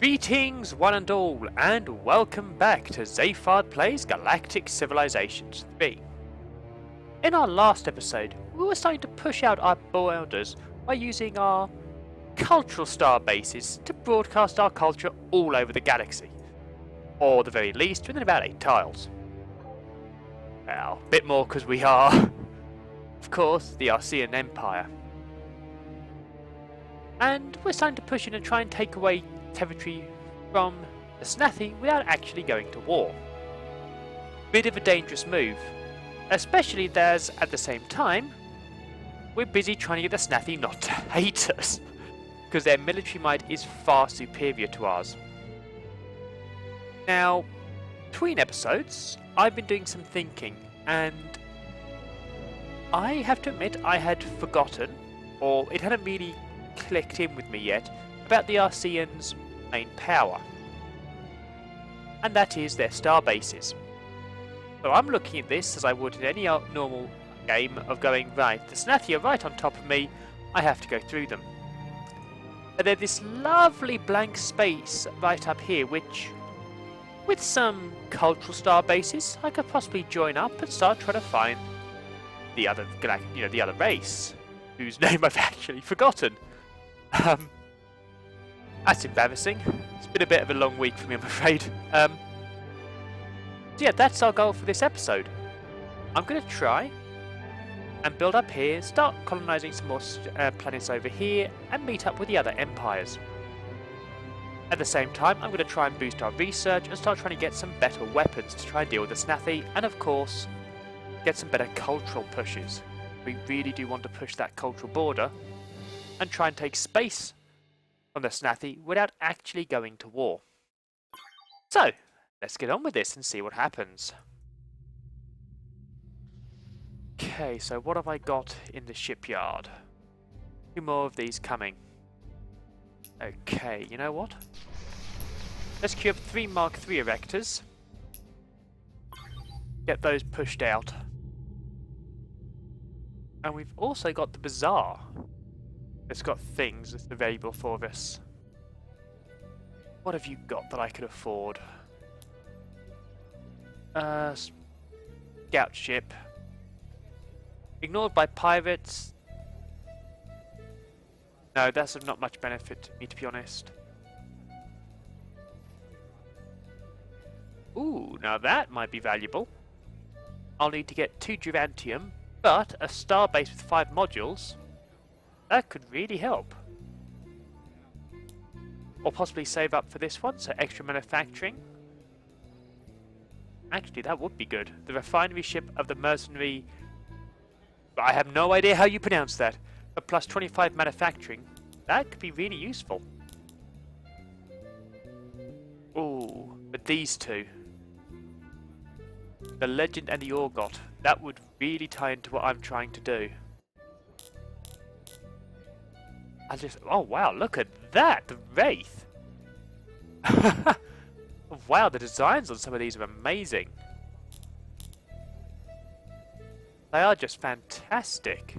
Greetings one and all, and welcome back to Zayfard Plays Galactic Civilizations 3. In our last episode, we were starting to push out our borders by using our cultural star bases to broadcast our culture all over the galaxy. Or, at the very least, within about 8 tiles. Well, a bit more because we are, of course, the Arcean Empire. And we're starting to push in and try and take away territory from the Snathi without actually going to war. Bit of a dangerous move, especially as at the same time we're busy trying to get the Snathi not to hate us, because their military might is far superior to ours. Now, between episodes, I've been doing some thinking, and I have to admit I had forgotten, or it hadn't really clicked in with me yet, about the Arceans' main power, and that is their star bases. So I'm looking at this as I would in any normal game of going, right, the Snathi are right on top of me, I have to go through them. But there's this lovely blank space right up here which, with some cultural star bases, I could possibly join up and start trying to find the other the other race, whose name I've actually forgotten. That's embarrassing. It's been a bit of a long week for me, I'm afraid. So yeah, that's our goal for this episode. I'm going to try and build up here, start colonising some more planets over here, and meet up with the other empires. At the same time, I'm going to try and boost our research and start trying to get some better weapons to try and deal with the Snathi, and of course, get some better cultural pushes. We really do want to push that cultural border and try and take space from the Snathi without actually going to war. So, let's get on with this and see what happens. Okay, so what have I got in the shipyard? 2 more of these coming. Okay, you know what? Let's queue up 3 Mark III erectors. Get those pushed out. And we've also got the Bazaar. It's got things that's available for us. What have you got that I could afford? Scout ship. Ignored by pirates. No, that's of not much benefit to me, to be honest. Ooh, now that might be valuable. I'll need to get 2 Durantium, but a starbase with 5 modules, that could really help. Or possibly save up for this one, so extra manufacturing. Actually, that would be good. The refinery ship of the Mercenary... I have no idea how you pronounce that. But plus 25 manufacturing, that could be really useful. Ooh, but these 2. The Legend and the Orgot. That would really tie into what I'm trying to do. Oh wow, look at that! The Wraith! Wow, the designs on some of these are amazing. They are just fantastic.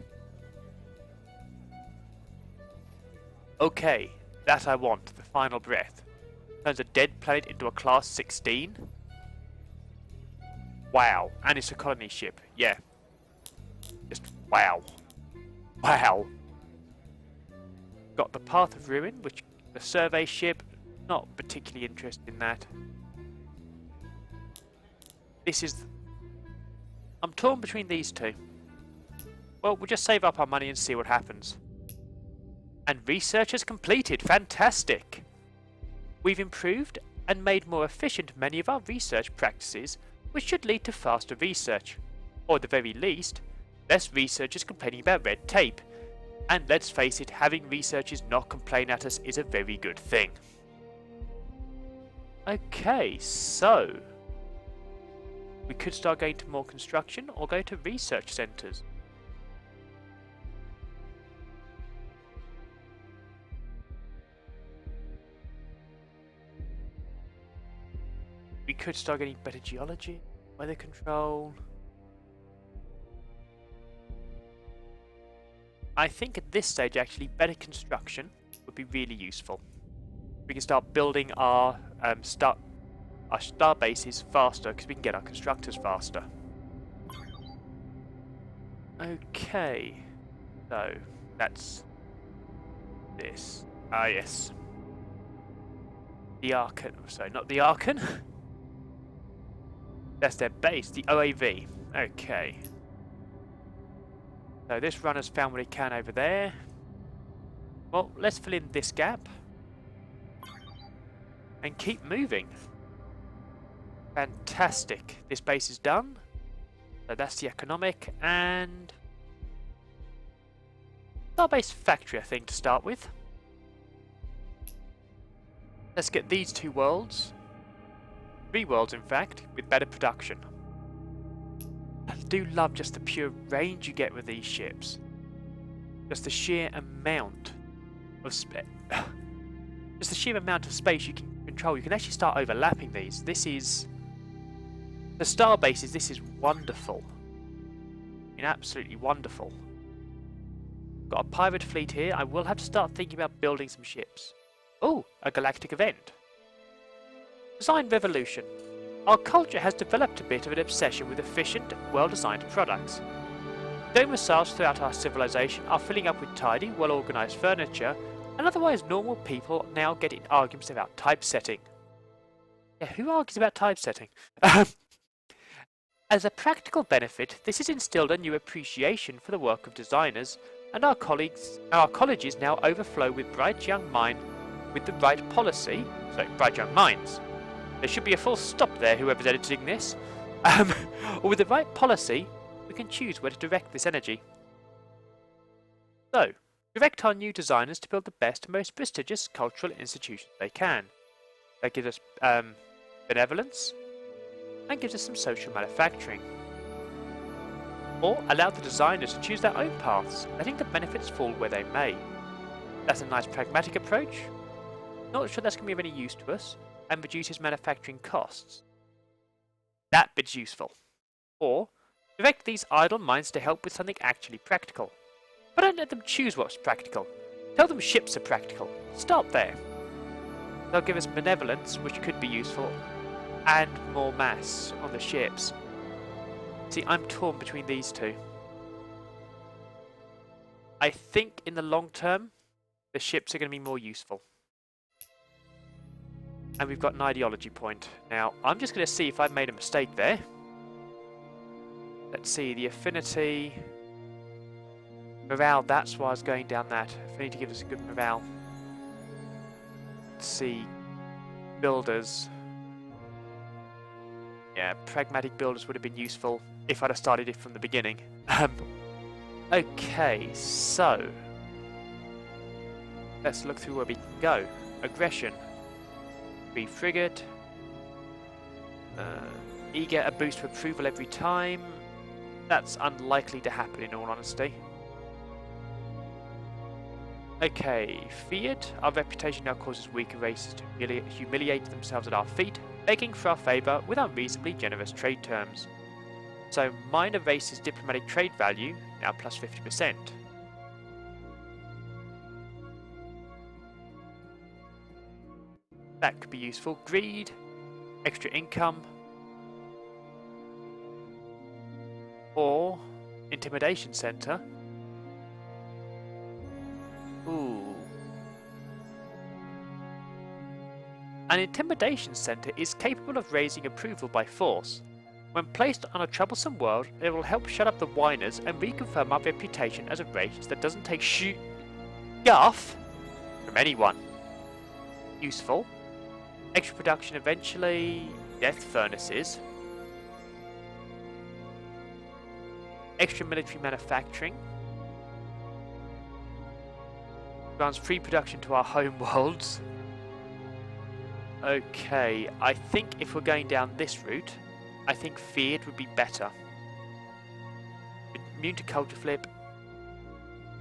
Okay, that I want, the final breath. Turns a dead planet into a class 16. Wow, and it's a colony ship, yeah. Just wow. Wow. Got the Path of Ruin, which the survey ship, not particularly interested in that. I'm torn between these 2. Well, we'll just save up our money and see what happens. And research is completed, fantastic! We've improved and made more efficient many of our research practices, which should lead to faster research. Or at the very least, less researchers complaining about red tape. And let's face it, having researchers not complain at us is a very good thing. Okay, so... we could start going to more construction or go to research centres. We could start getting better geology, weather control... I think at this stage actually better construction would be really useful. we can start building our star bases faster because we can get our constructors faster. Okay, so that's this. Ah, yes. The Arcean. Sorry, not the Arcean. That's their base, the OAV. Okay. So this runner's found what he can over there. Well, let's fill in this gap. And keep moving. Fantastic. This base is done. So that's the economic and Starbase factory, I think, to start with. Let's get these 2 worlds. 3 worlds, in fact, with better production. I do love just the pure range you get with these ships. Just the sheer amount of just the sheer amount of space you can control. You can actually start overlapping these. This is the star bases. This is wonderful. I mean, absolutely wonderful. Got a pirate fleet here. I will have to start thinking about building some ships. Oh, a galactic event. Design revolution. Our culture has developed a bit of an obsession with efficient, well-designed products. Domiciles throughout our civilization are filling up with tidy, well-organized furniture, and otherwise normal people now get in arguments about typesetting. Yeah, who argues about typesetting? As a practical benefit, this has instilled a new appreciation for the work of designers, and our colleges now overflow with bright young minds. There should be a full stop there, whoever's editing this. Or with the right policy, we can choose where to direct this energy. So, direct our new designers to build the best and most prestigious cultural institutions they can. That gives us benevolence and gives us some social manufacturing. Or allow the designers to choose their own paths, letting the benefits fall where they may. That's a nice pragmatic approach. Not sure that's going to be of any use to us, and reduces manufacturing costs. That bit's useful. Or, direct these idle minds to help with something actually practical. But don't let them choose what's practical. Tell them ships are practical. Start there. They'll give us benevolence, which could be useful, and more mass on the ships. See, I'm torn between these 2. I think in the long term, the ships are going to be more useful. And we've got an ideology point. Now, I'm just going to see if I've made a mistake there. Let's see, the affinity. Morale, that's why I was going down that. Affinity gives us a good morale. Let's see. Builders. Yeah, pragmatic builders would have been useful if I'd have started it from the beginning. Okay, so. Let's look through where we can go. Aggression. Free frigate. Eager, a boost to approval every time. That's unlikely to happen in all honesty. Okay, feared. Our reputation now causes weaker races to humiliate themselves at our feet, begging for our favour with unreasonably generous trade terms. So minor races' diplomatic trade value now plus 50%. That could be useful. Greed, extra income, or intimidation center. Ooh. An intimidation center is capable of raising approval by force. When placed on a troublesome world, it will help shut up the whiners and reconfirm our reputation as a race that doesn't take guff from anyone. Useful. Extra production eventually. Death furnaces. Extra military manufacturing. Grants free production to our home worlds. Okay, I think if we're going down this route, I think feared would be better. Immune to culture flip.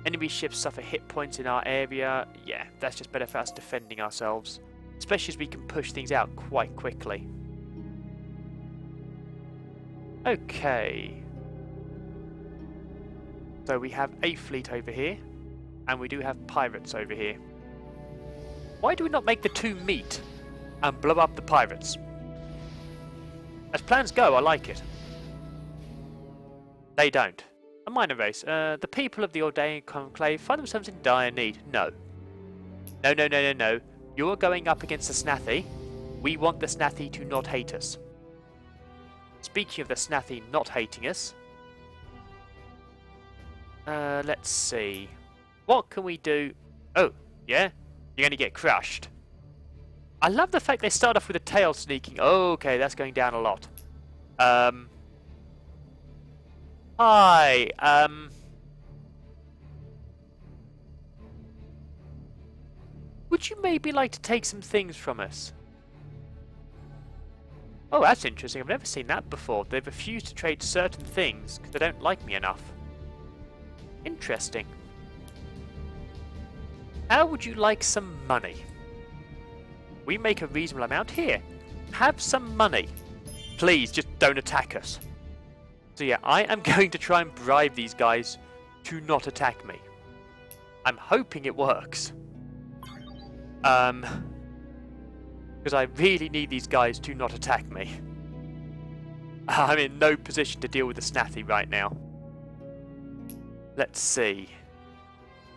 Enemy ships suffer hit points in our area. Yeah, that's just better for us defending ourselves. Especially as we can push things out quite quickly. Okay. So we have a fleet over here. And we do have pirates over here. Why do we not make the two meet and blow up the pirates? As plans go, I like it. They don't. A minor race. The people of the Ordained Conclave find themselves in dire need. No. No, no, no, no, no. You're going up against the Snathi. We want the Snathi to not hate us. Speaking of the Snathi not hating us, let's see. What can we do? Oh, yeah? You're going to get crushed. I love the fact they start off with a tail sneaking. Oh, okay, that's going down a lot. Hi, would you maybe like to take some things from us? Oh, that's interesting. I've never seen that before. They've refused to trade certain things because they don't like me enough. Interesting. How would you like some money? We make a reasonable amount here. Have some money. Please, just don't attack us. So yeah, I am going to try and bribe these guys to not attack me. I'm hoping it works. Because I really need these guys to not attack me. I'm in no position to deal with the Snathi right now. Let's see.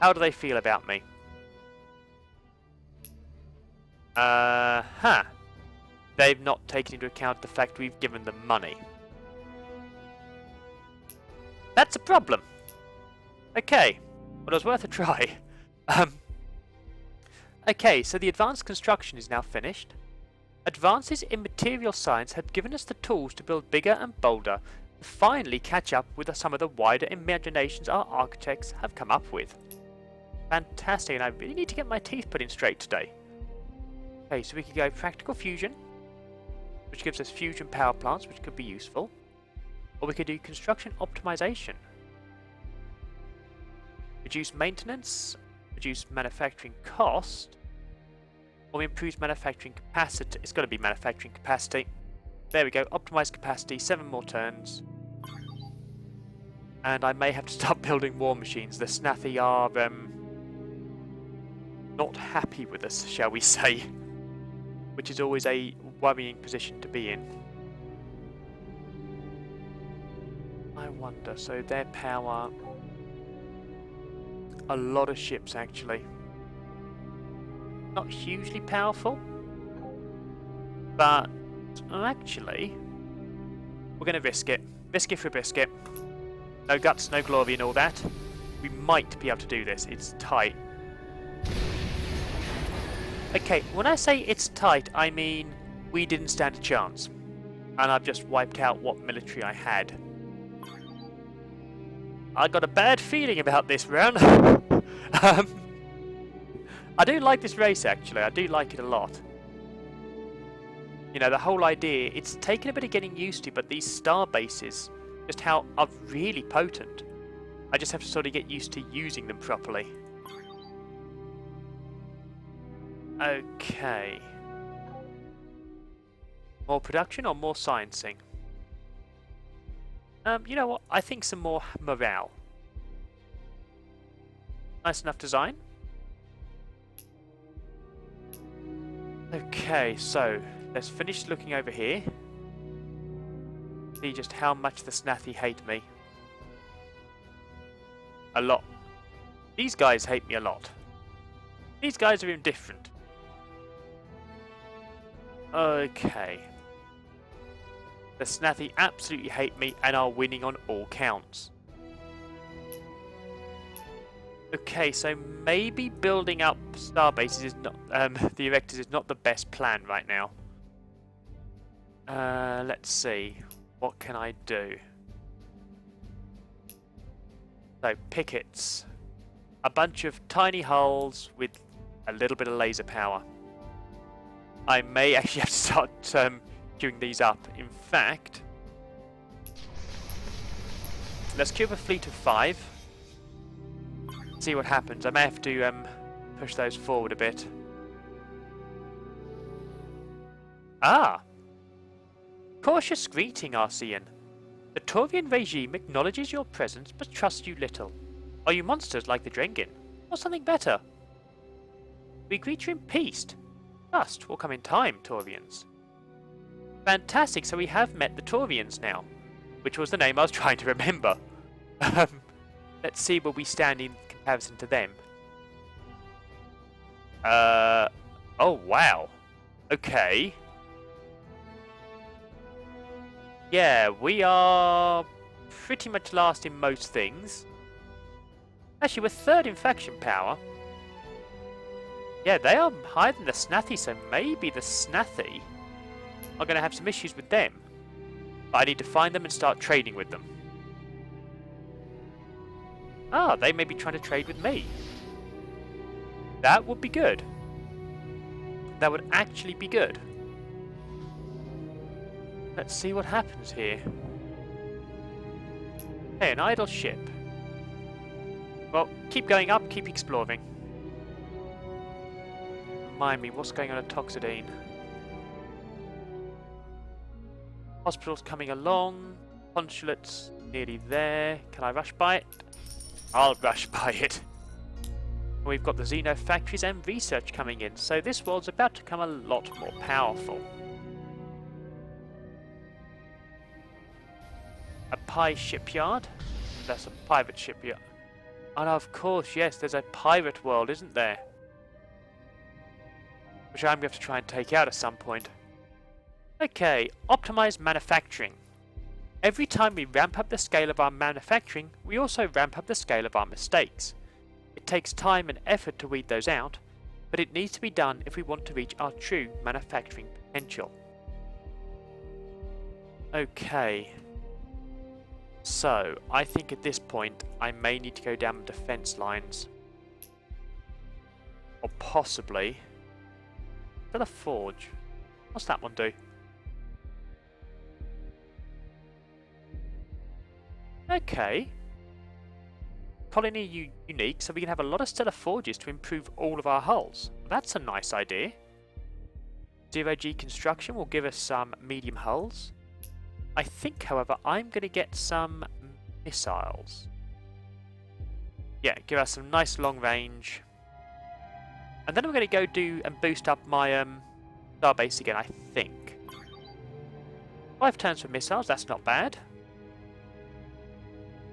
How do they feel about me? They've not taken into account the fact we've given them money. That's a problem. Okay, well, it was worth a try. Okay, so the advanced construction is now finished. Advances in material science have given us the tools to build bigger and bolder, and finally catch up with some of the wider imaginations our architects have come up with. Fantastic, and I really need to get my teeth put in straight today. Okay, so we could go practical fusion, which gives us fusion power plants, which could be useful. Or we could do construction optimization. Reduce maintenance, reduce manufacturing cost, or improve manufacturing capacity. It's got to be manufacturing capacity. There we go, optimize capacity, 7 more turns. And I may have to start building war machines. The Snathi are not happy with us, shall we say. Which is always a worrying position to be in. I wonder, so their power... A lot of ships, actually. Not hugely powerful. But, actually... We're going to risk it. Risk it for a biscuit. No guts, no glory and all that. We might be able to do this. It's tight. Okay, when I say it's tight, I mean we didn't stand a chance. And I've just wiped out what military I had. I got a bad feeling about this round. I do like this race, actually. I do like it a lot. You know, the whole idea, it's taken a bit of getting used to, but these star bases, just how are really potent. I just have to sort of get used to using them properly. Okay. More production or more sciencing? You know what? I think some more morale. Nice enough design. Okay, so let's finish looking over here. See just how much the Snathi hate me. A lot. These guys hate me a lot. These guys are indifferent. Okay. The Snathi absolutely hate me and are winning on all counts. Okay, so maybe building up star bases is not the erectors is not the best plan right now. Let's see. What can I do? So pickets. A bunch of tiny hulls with a little bit of laser power. I may actually have to start queuing these up. In fact, let's queue up a fleet of 5. See what happens. I may have to push those forward a bit. Ah! Cautious greeting, Arcean. The Taurian regime acknowledges your presence but trusts you little. Are you monsters like the Drengin? Or something better? We greet you in peace. Trust will come in time, Taurians. Fantastic, so we have met the Taurians now, which was the name I was trying to remember. Let's see where we stand in comparison to them. Oh wow. Okay. Yeah, we are pretty much last in most things. Actually, we're third in faction power. Yeah, they are higher than the Snathi, so maybe the Snathi are going to have some issues with them. But I need to find them and start trading with them. Ah, they may be trying to trade with me. That would be good. That would actually be good. Let's see what happens here. Hey, an idle ship. Well, keep going up, keep exploring. Remind me, what's going on at Toxidine? Hospital's coming along. Consulate's nearly there. Can I rush by it? I'll rush by it. We've got the Xeno factories and research coming in, so this world's about to become a lot more powerful. A pie shipyard? That's a pirate shipyard. And of course, yes, there's a pirate world, isn't there? Which I'm going to have to try and take out at some point. Okay, optimize manufacturing. Every time we ramp up the scale of our manufacturing, we also ramp up the scale of our mistakes. It takes time and effort to weed those out, but it needs to be done if we want to reach our true manufacturing potential. Okay. So, I think at this point, I may need to go down the defense lines. Or possibly... Still a forge. What's that one do? Okay. Colony unique, so we can have a lot of stellar forges to improve all of our hulls. That's a nice idea. 0G construction will give us some medium hulls. I think, however, I'm going to get some missiles. Yeah, give us some nice long range. And then I'm going to go do and boost up my starbase again, I think. 5 turns for missiles, that's not bad.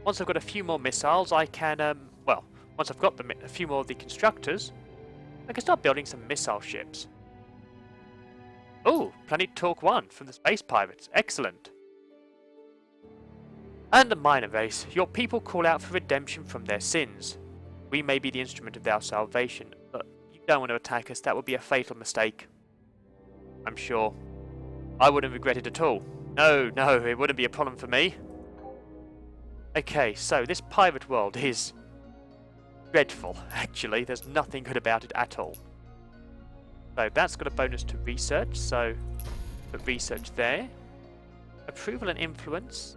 Once I've got a few more missiles, I can, well, once I've got a few more of the constructors, I can start building some missile ships. Oh, Planet Talk 1 from the Space Pirates. Excellent. And the minor race. Your people call out for redemption from their sins. We may be the instrument of their salvation, but you don't want to attack us. That would be a fatal mistake. I'm sure. I wouldn't regret it at all. No, it wouldn't be a problem for me. Okay, so this pirate world is dreadful, actually. There's nothing good about it at all. So that's got a bonus to research, so put research there. Approval and influence.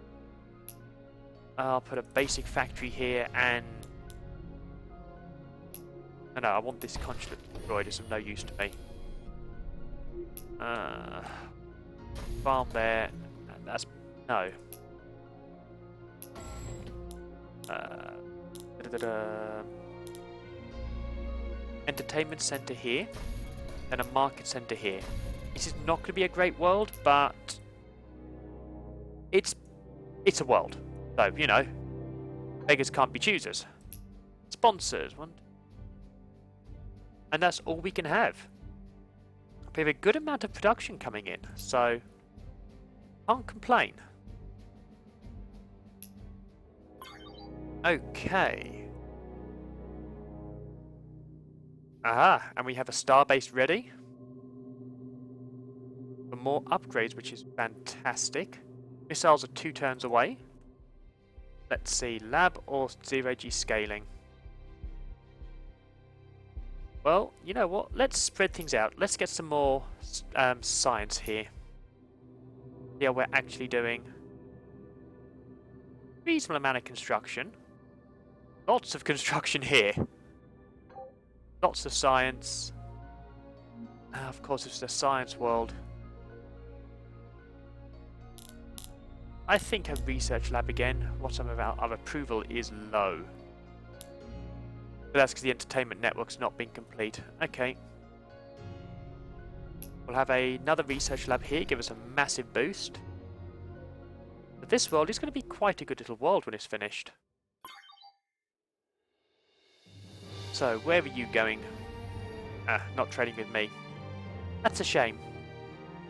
I'll put a basic factory here and... No, I want this consulate destroyed. It's of no use to me. Farm there. That's... No. Entertainment center here. And a market center here. This is not going to be a great world, but... It's a world. So, you know, beggars can't be choosers. Sponsors. And that's all we can have. We have a good amount of production coming in, so can't complain. Okay. Aha, and we have a starbase ready. For more upgrades, which is fantastic. Missiles are 2 turns away. Let's see, lab or 0G scaling. Well, you know what? Let's spread things out. Let's get some more science here. Yeah, we're actually doing reasonable amount of construction. Lots of construction here. Lots of science. Of course, it's the science world. I think a research lab again. What's our approval is low. But that's because the entertainment network's not been complete. Okay. We'll have another research lab here, give us a massive boost. But this world is going to be quite a good little world when it's finished. So, where are you going? Not trading with me. That's a shame.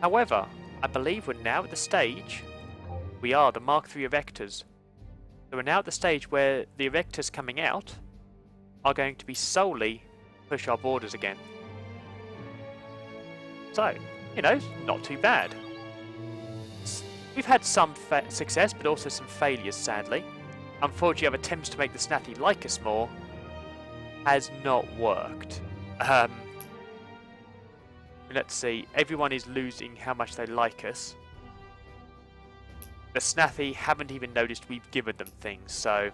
However, I believe we're now at the stage... We are the Mark III Erectors. So we're now at the stage where the Erectors coming out are going to be solely push our borders again. So, you know, not too bad. We've had some success, but also some failures, sadly. Unfortunately, our attempts to make the Snathi like us more has not worked. Let's see, everyone is losing how much they like us. The Snathi haven't even noticed we've given them things, so...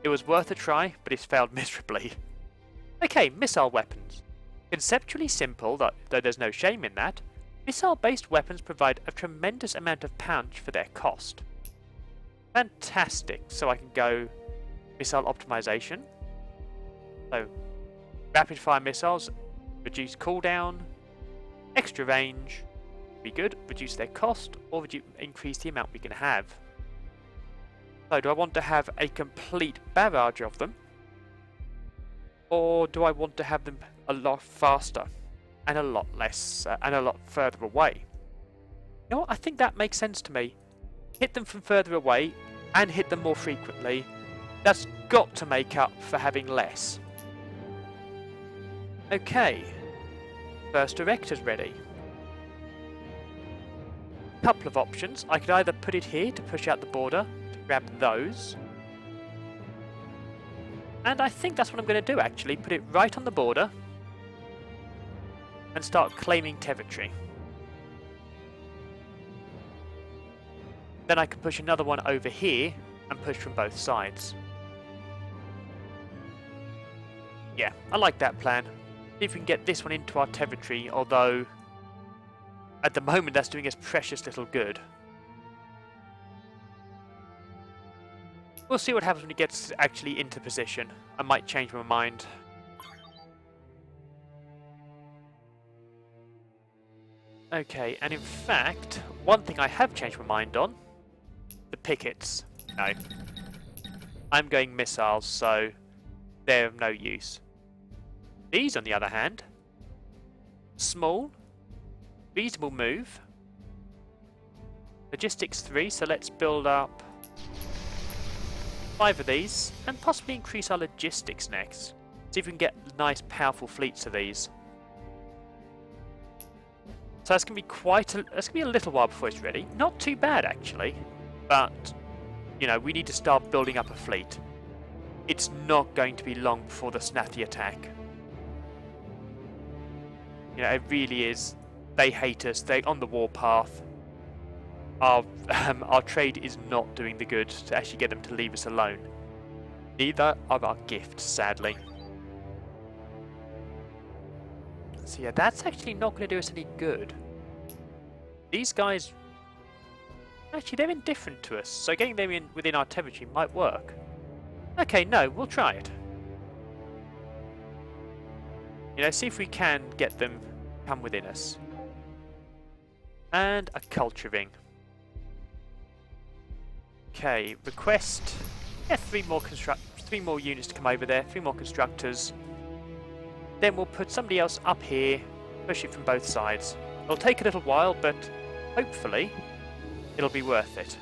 It was worth a try, but it's failed miserably. Okay, missile weapons. Conceptually simple, though there's no shame in that, missile-based weapons provide a tremendous amount of punch for their cost. Fantastic, so I can go missile optimization. So, rapid-fire missiles, reduce cooldown, extra range, be good, reduce their cost, or increase the amount we can have. So do I want to have a complete barrage of them? Or do I want to have them a lot faster and a lot less and a lot further away? You know what? I think that makes sense to me. Hit them from further away and hit them more frequently. That's got to make up for having less. Okay. First Erector's ready. Couple of options. I could either put it here to push out the border, to grab those. And I think that's what I'm going to do actually. Put it right on the border. And start claiming territory. Then I can push another one over here and push from both sides. Yeah, I like that plan. See if we can get this one into our territory, although at the moment that's doing us precious little good. We'll see what happens when it gets actually into position. I might change my mind. Okay, and in fact, one thing I have changed my mind on, the pickets. No. I'm going missiles, so they're of no use. These, on the other hand, small, reasonable move, logistics 3, so let's build up 5 of these, and possibly increase our logistics next. See if we can get nice, powerful fleets of these. So that's going to be a little while before it's ready. Not too bad, actually, but, you know, we need to start building up a fleet. It's not going to be long before the Snathi attack. You know, it really is. They hate us. They're on the warpath. Our trade is not doing the good to actually get them to leave us alone. Neither are our gifts, sadly. So yeah, that's actually not going to do us any good. These guys... Actually, they're indifferent to us, so getting them in within our territory might work. Okay, no, we'll try it. You know, see if we can get them come within us. And a culture ring. Okay, request. Yeah, 3 more units to come over there, 3 more constructors. Then we'll put somebody else up here, push it from both sides. It'll take a little while, but hopefully it'll be worth it.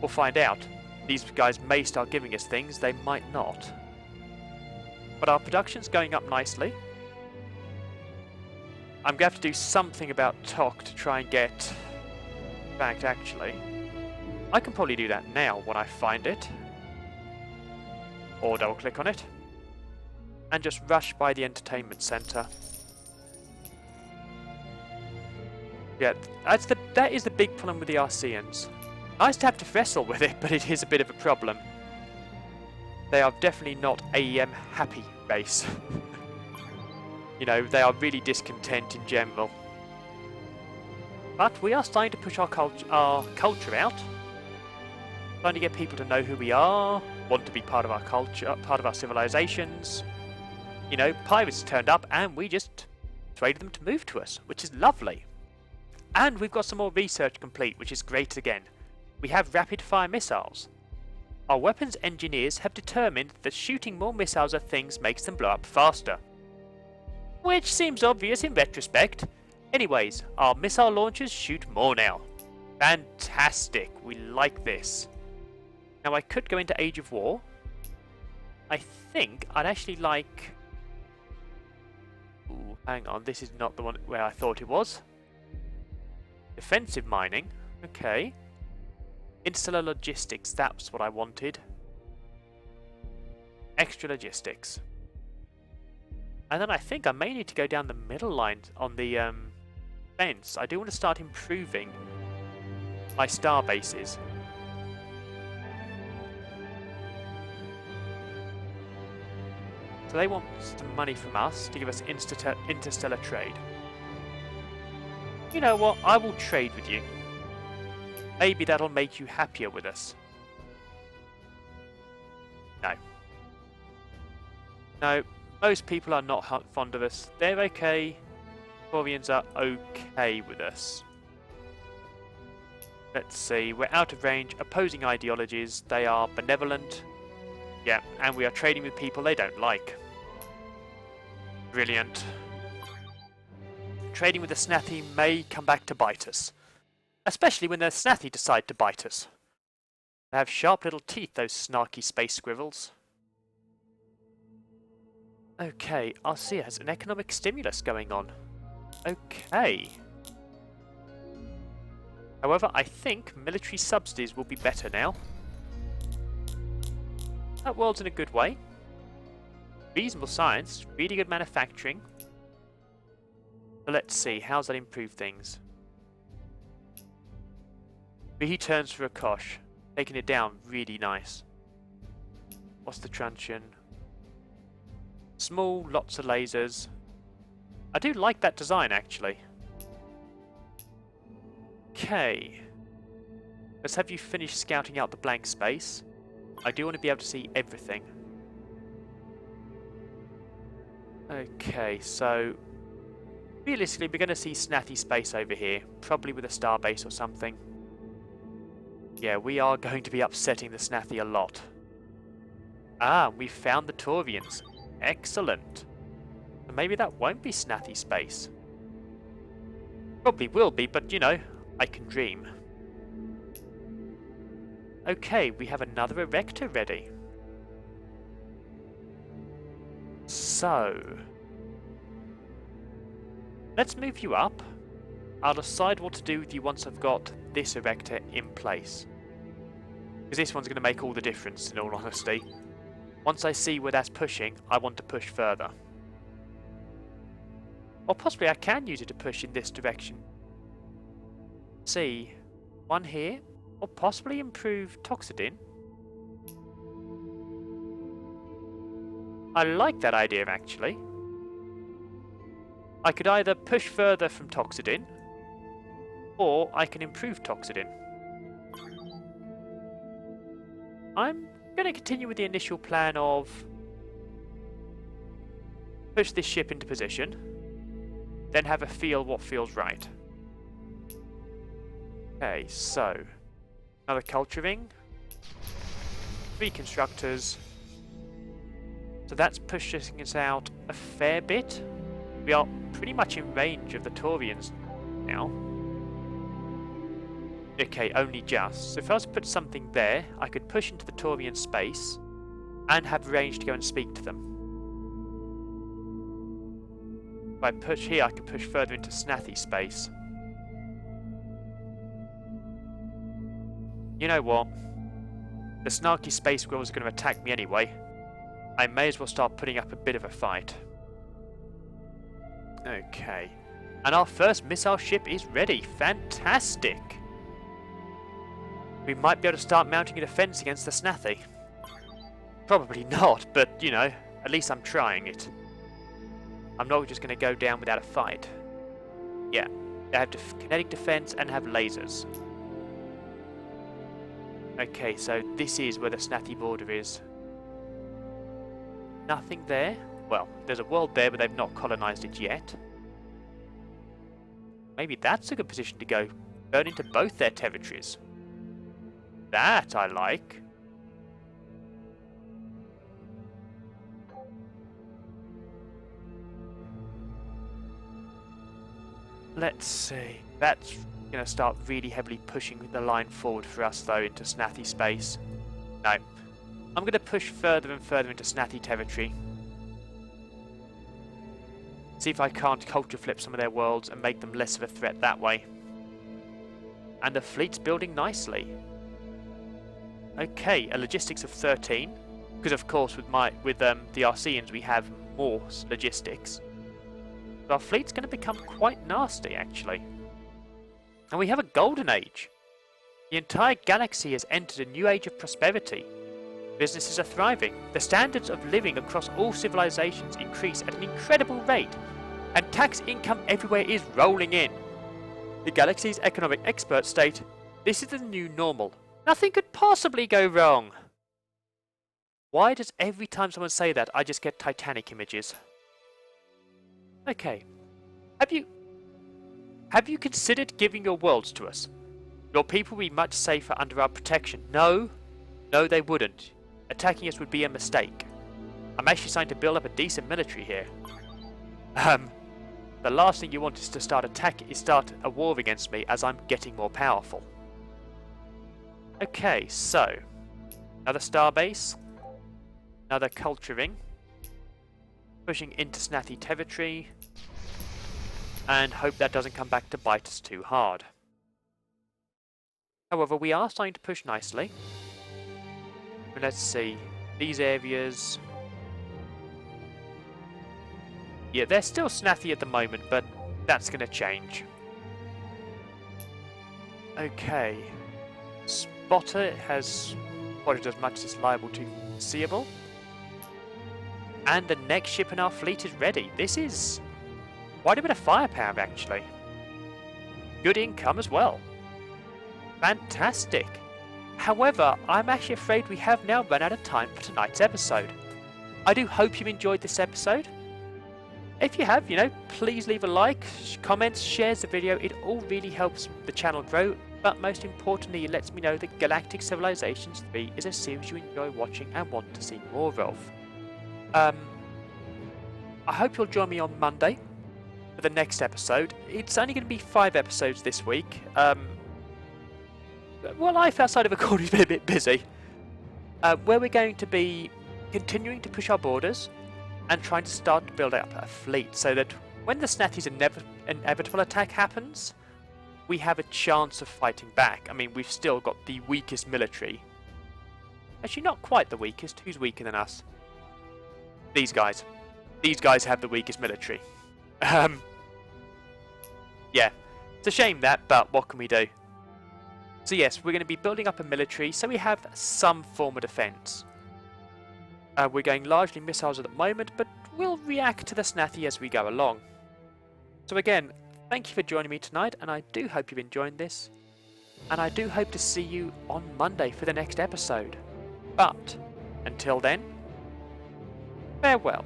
We'll find out. These guys may start giving us things, they might not. But our production's going up nicely. I'm going to have to do something about TOC to try and get... In fact, actually, I can probably do that now when I find it. Or double click on it. And just rush by the entertainment centre. Yeah, that is the big problem with the Arceans. Nice to have to wrestle with it, but it is a bit of a problem. They are definitely not a happy race. You know, they are really discontent in general. But we are starting to push our culture out. Starting to get people to know who we are. want to be part of our culture, part of our civilizations. You know, pirates turned up and we just persuaded them to move to us, which is lovely. And we've got some more research complete, which is great again. We have rapid-fire missiles. Our weapons engineers have determined that shooting more missiles at things makes them blow up faster. Which seems obvious in retrospect. Anyways, our missile launchers shoot more now. Fantastic, we like this. Now I could go into Age of War. I think I'd actually like... Ooh, hang on, this is not the one where I thought it was. Defensive mining, okay. Interstellar logistics, that's what I wanted. Extra logistics. And then I think I may need to go down the middle line on the fence. I do want to start improving my star bases. So they want some money from us to give us interstellar trade. You know what? I will trade with you. Maybe that'll make you happier with us. No. No, most people are not fond of us. They're okay. Quarians are okay with us. Let's see, we're out of range. Opposing ideologies, they are benevolent. Yeah, and we are trading with people they don't like. Brilliant. Trading with the Snathi may come back to bite us. Especially when the Snathi decide to bite us. They have sharp little teeth, those snarky space squirrels. Okay, Arcean has an economic stimulus going on. Okay. However, I think military subsidies will be better now. That world's in a good way. Reasonable science, really good manufacturing. So let's see, how's that improve things? He turns for a Kosh, taking it down, really nice. What's the truncheon? Small, lots of lasers. I do like that design actually. Okay. Let's have you finish scouting out the blank space. I do want to be able to see everything. Okay, so realistically we're going to see Snathi space over here, probably with a starbase or something. Yeah, we are going to be upsetting the Snathi a lot. Ah, we found the Taurians. Excellent. So maybe that won't be Snathi space. Probably will be, but you know, I can dream. Okay, we have another erector ready. So, let's move you up. I'll decide what to do with you once I've got this erector in place. Because this one's going to make all the difference, in all honesty. Once I see where that's pushing, I want to push further. Or possibly I can use it to push in this direction. See, one here, or possibly improve Toxidin. I like that idea actually. I could either push further from Toxidin, or I can improve Toxidin. I'm going to continue with the initial plan of push this ship into position, then have a feel what feels right. Okay, so another culture ring, 3 constructors. So that's pushing us out a fair bit. We are pretty much in range of the Taurians now. Okay, only just. So if I was to put something there, I could push into the Taurian space and have range to go and speak to them. If I push here, I can push further into Snathi space. You know what? The snarky space squirrels are going to attack me anyway. I may as well start putting up a bit of a fight. Okay. And our first missile ship is ready. Fantastic! We might be able to start mounting a defense against the Snathi. Probably not, but, you know, at least I'm trying it. I'm not just going to go down without a fight. Yeah, they have kinetic defense and have lasers. Okay, so this is where the Snatty border is. Nothing there. Well, there's a world there, but they've not colonized it yet. Maybe that's a good position to go. Burn into both their territories. That I like. Let's see. That's going to start really heavily pushing the line forward for us, though, into Snatty space. No. I'm going to push further and further into Snatty territory. See if I can't culture flip some of their worlds and make them less of a threat that way. And the fleet's building nicely. Okay, a logistics of 13. Because of course with the Arceans we have more logistics. But our fleet's going to become quite nasty actually. And we have a golden age. The entire galaxy has entered a new age of prosperity. Businesses are thriving. The standards of living across all civilizations increase at an incredible rate. And tax income everywhere is rolling in. The galaxy's economic experts state, this is the new normal. Nothing could possibly go wrong. Why does every time someone say that, I just get Titanic images? Okay. Have you considered giving your worlds to us? Your people would be much safer under our protection. No. No, they wouldn't. Attacking us would be a mistake. I'm actually starting to build up a decent military here. The last thing you want is to start a war against me as I'm getting more powerful. Okay, so another starbase, another culturing, pushing into Snatty territory, and hope that doesn't come back to bite us too hard. However, we are starting to push nicely. Let's see, these areas. Yeah, they're still Snatty at the moment, but that's going to change. Okay. Spotter has spotted as much as liable to seeable. And the next ship in our fleet is ready. This is quite a bit of firepower, actually. Good income as well. Fantastic. However, I'm actually afraid we have now run out of time for tonight's episode. I do hope you enjoyed this episode. If you have, please leave a like, comments, shares the video. It all really helps the channel grow. But most importantly, it lets me know that Galactic Civilizations 3 is a series you enjoy watching and want to see more of. I hope you'll join me on Monday for the next episode. It's only going to be 5 episodes this week. Well, life outside of recording has been a bit busy. Where we're going to be continuing to push our borders and trying to start to build up a fleet so that when the Snatty's inevitable attack happens, we have a chance of fighting back. I mean, we've still got the weakest military. Actually, not quite the weakest. Who's weaker than us? These guys. These guys have the weakest military. Yeah. It's a shame that, but what can we do? So yes, we're going to be building up a military so we have some form of defense. We're going largely missiles at the moment, but we'll react to the Snatty as we go along. So again, thank you for joining me tonight, and I do hope you've enjoyed this. And I do hope to see you on Monday for the next episode. But, until then, farewell.